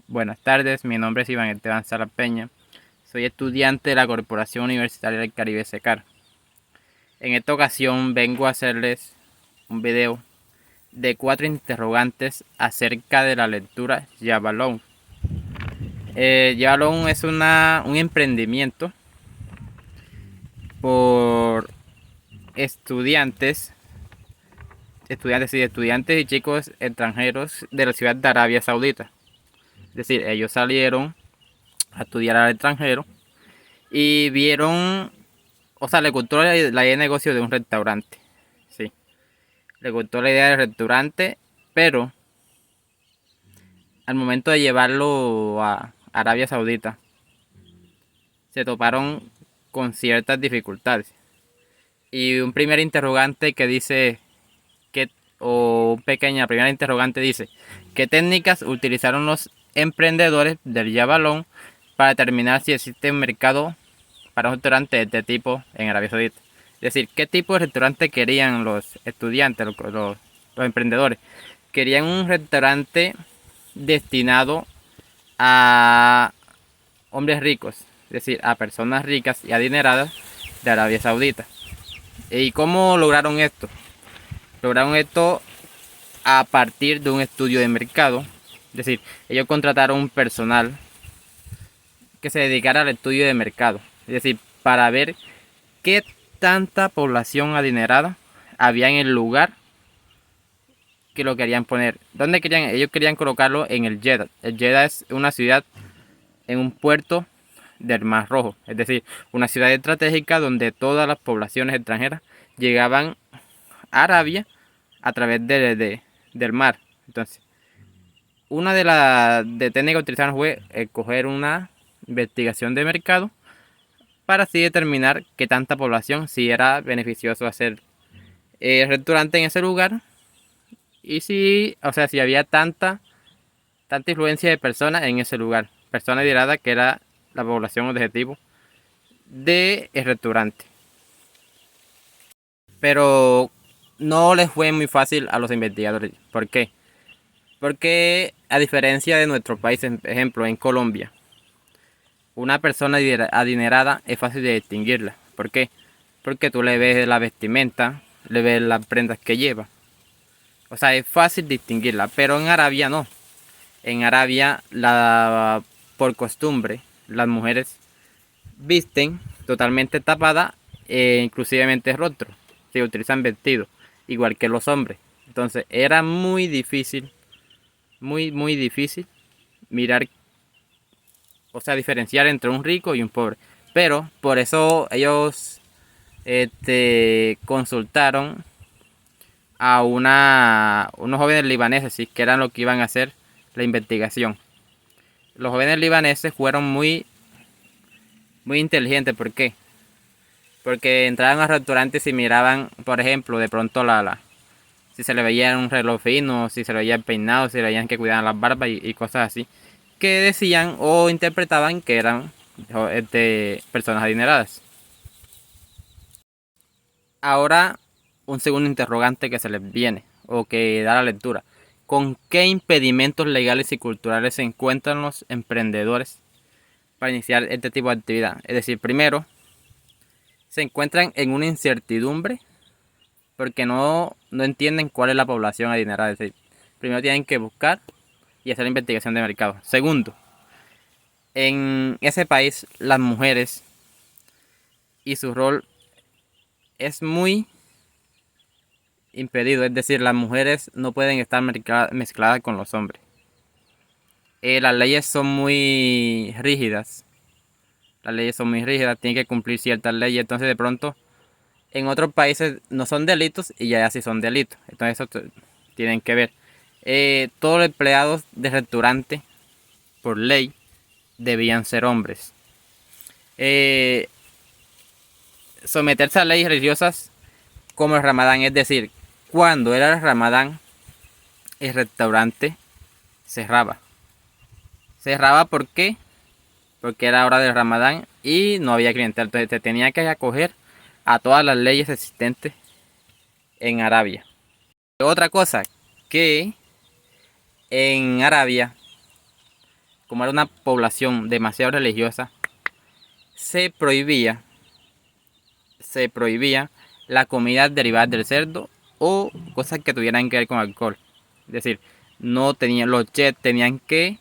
Buenas tardes, mi nombre es Iván Esteban Sala Peña. Soy estudiante de la Corporación Universitaria del Caribe SECAR. En esta ocasión vengo a hacerles un video de 4 interrogantes acerca de la lectura Java Loan. Java Loan es un emprendimiento por estudiantes y chicos extranjeros de la ciudad de Arabia Saudita. Es decir, ellos salieron a estudiar al extranjero y vieron, o sea, le gustó la idea de negocio de un restaurante. Sí, le gustó la idea del restaurante, pero al momento de llevarlo a Arabia Saudita, se toparon con ciertas dificultades. Y un primer interrogante que dice, o pequeña primera interrogante dice, ¿qué técnicas utilizaron los emprendedores del Yabalón para determinar si existe un mercado para un restaurante de este tipo en Arabia Saudita? Es decir, ¿qué tipo de restaurante querían los estudiantes, los emprendedores? Querían un restaurante destinado a hombres ricos, es decir, a personas ricas y adineradas de Arabia Saudita. ¿Y cómo lograron esto? Lograron esto a partir de un estudio de mercado. Es decir, ellos contrataron un personal que se dedicara al estudio de mercado. Es decir, para ver qué tanta población adinerada había en el lugar que lo querían poner. ¿Dónde querían? Ellos querían colocarlo en el Jeddah. El Jeddah es una ciudad en un puerto del Mar Rojo. Es decir, una ciudad estratégica donde todas las poblaciones extranjeras llegaban a Arabia a través del mar. Entonces, una de las técnicas que utilizaron fue coger una investigación de mercado para así determinar qué tanta población si era beneficioso hacer el restaurante en ese lugar y si, o sea, si había tanta influencia de personas en ese lugar, personas adineradas que era la población objetivo del restaurante. Pero no les fue muy fácil a los investigadores. ¿Por qué? Porque a diferencia de nuestro país, por ejemplo, en Colombia, una persona adinerada es fácil de distinguirla. ¿Por qué? Porque tú le ves la vestimenta, le ves las prendas que lleva. O sea, es fácil distinguirla, pero en Arabia no. En Arabia, por costumbre, las mujeres visten totalmente tapada, inclusivemente rostro. Se utilizan vestidos, igual que los hombres. Entonces era muy difícil, muy difícil mirar, o sea, diferenciar entre un rico y un pobre. Pero por eso ellos consultaron a unos jóvenes libaneses, ¿sí?, que eran los que iban a hacer la investigación. Los jóvenes libaneses fueron muy inteligentes. ¿Por qué? Porque entraban a restaurantes y miraban, por ejemplo, de pronto si se le veía un reloj fino, si se le veía peinado, si le veían que cuidaban las barbas y cosas así, que decían o interpretaban que eran personas adineradas. Ahora, un segundo interrogante que se les viene, o que da la lectura. ¿Con qué impedimentos legales y culturales se encuentran los emprendedores para iniciar este tipo de actividad? Es decir, primero, se encuentran en una incertidumbre porque no entienden cuál es la población adinerada. Es decir, primero tienen que buscar y hacer la investigación de mercado. Segundo, en ese país las mujeres y su rol es muy impedido. Es decir, las mujeres no pueden estar mezcladas con los hombres. Las leyes son muy rígidas. Las leyes son muy rígidas, tienen que cumplir ciertas leyes. Entonces de pronto en otros países no son delitos y ya sí son delitos. Entonces eso tienen que ver. Todos los empleados de restaurante, por ley, debían ser hombres. Someterse a leyes religiosas como el Ramadán, es decir, cuando era el Ramadán, el restaurante cerraba. Cerraba, ¿por qué? Porque era hora del Ramadán y no había clientela. Entonces te tenía que acoger a todas las leyes existentes en Arabia. Otra cosa, que en Arabia como era una población demasiado religiosa, se prohibía la comida derivada del cerdo o cosas que tuvieran que ver con alcohol. Es decir, no tenían, los chefs tenían que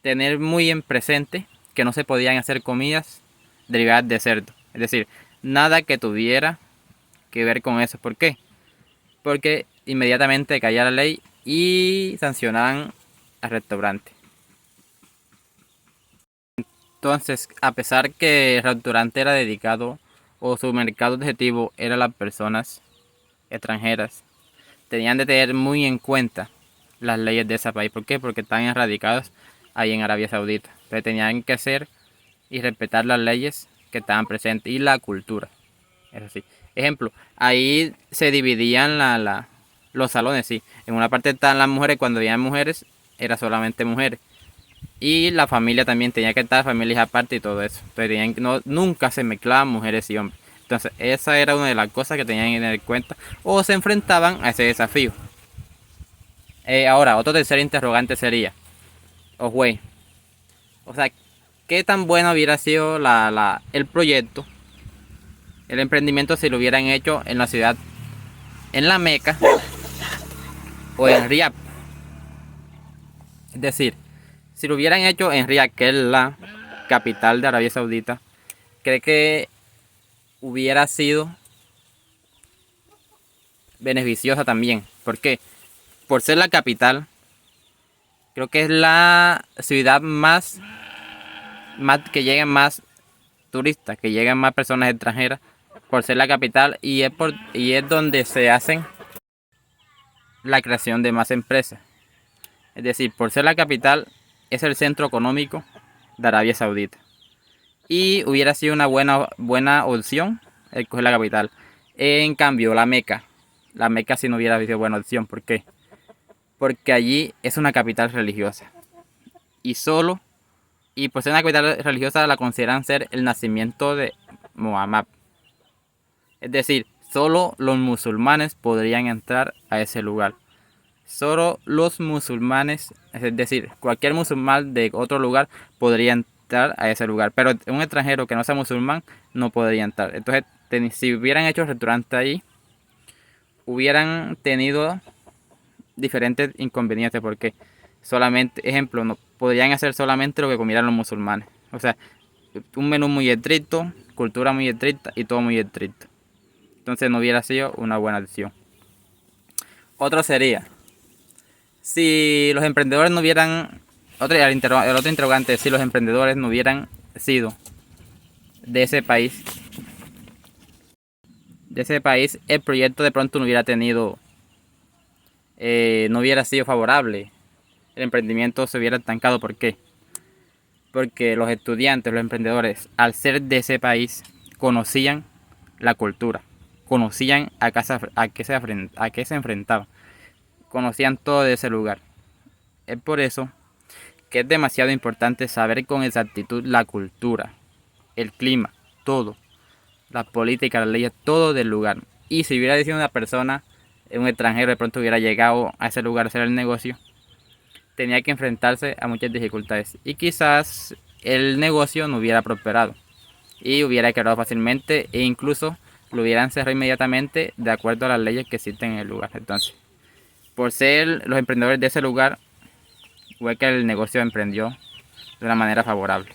tener muy en presente que no se podían hacer comidas derivadas de cerdo. Es decir, nada que tuviera que ver con eso. ¿Por qué? Porque inmediatamente caía la ley y sancionaban al restaurante. Entonces, a pesar que el restaurante era dedicado o su mercado objetivo era las personas extranjeras, tenían de tener muy en cuenta las leyes de ese país. ¿Por qué? Porque están erradicados ahí en Arabia Saudita. Entonces tenían que hacer y respetar las leyes que estaban presentes y la cultura. Es así. Ejemplo, ahí se dividían los salones, sí. En una parte estaban las mujeres, cuando había mujeres, era solamente mujeres. Y la familia también tenía que estar, familias aparte y todo eso. Entonces nunca se mezclaban mujeres y hombres. Entonces esa era una de las cosas que tenían que tener en cuenta o se enfrentaban a ese desafío. Ahora, otro tercer interrogante sería, güey, o sea, ¿qué tan bueno hubiera sido el proyecto, el emprendimiento si lo hubieran hecho en la ciudad, en la Meca o en Riyadh? Es decir, si lo hubieran hecho en Riyadh, que es la capital de Arabia Saudita, ¿cree que hubiera sido beneficiosa también? ¿Por qué? Por ser la capital, creo que es la ciudad más que lleguen más turistas, que lleguen más personas extranjeras, por ser la capital y es donde se hacen la creación de más empresas. Es decir, por ser la capital es el centro económico de Arabia Saudita. Y hubiera sido una buena opción el coger la capital. En cambio, la Meca sí no hubiera sido buena opción. ¿Por qué? Porque allí es una capital religiosa. Y por ser una capital religiosa la consideran ser el nacimiento de Muhammad. Es decir, solo los musulmanes podrían entrar a ese lugar. Solo los musulmanes, es decir, cualquier musulmán de otro lugar podría entrar a ese lugar. Pero un extranjero que no sea musulmán no podría entrar. Entonces, si hubieran hecho restaurante ahí, hubieran tenido diferentes inconvenientes. Porque solamente, ejemplo, no podrían hacer solamente lo que comieran los musulmanes. O sea, un menú muy estricto, cultura muy estricta y todo muy estricto. Entonces no hubiera sido una buena decisión. Otro sería, si los emprendedores no hubieran, el otro interrogante, si los emprendedores no hubieran sido de ese país, el proyecto de pronto no hubiera tenido, no hubiera sido favorable. El emprendimiento se hubiera estancado. ¿Por qué? Porque los estudiantes, los emprendedores, al ser de ese país, conocían la cultura, conocían a qué se enfrentaban, conocían todo de ese lugar. Es por eso que es demasiado importante saber con exactitud la cultura, el clima, todo, las políticas, las leyes, todo del lugar. Y si hubiera sido una persona, un extranjero, de pronto hubiera llegado a ese lugar a hacer el negocio, tenía que enfrentarse a muchas dificultades y quizás el negocio no hubiera prosperado y hubiera quebrado fácilmente e incluso lo hubieran cerrado inmediatamente de acuerdo a las leyes que existen en el lugar. Entonces, por ser los emprendedores de ese lugar, fue que el negocio emprendió de una manera favorable.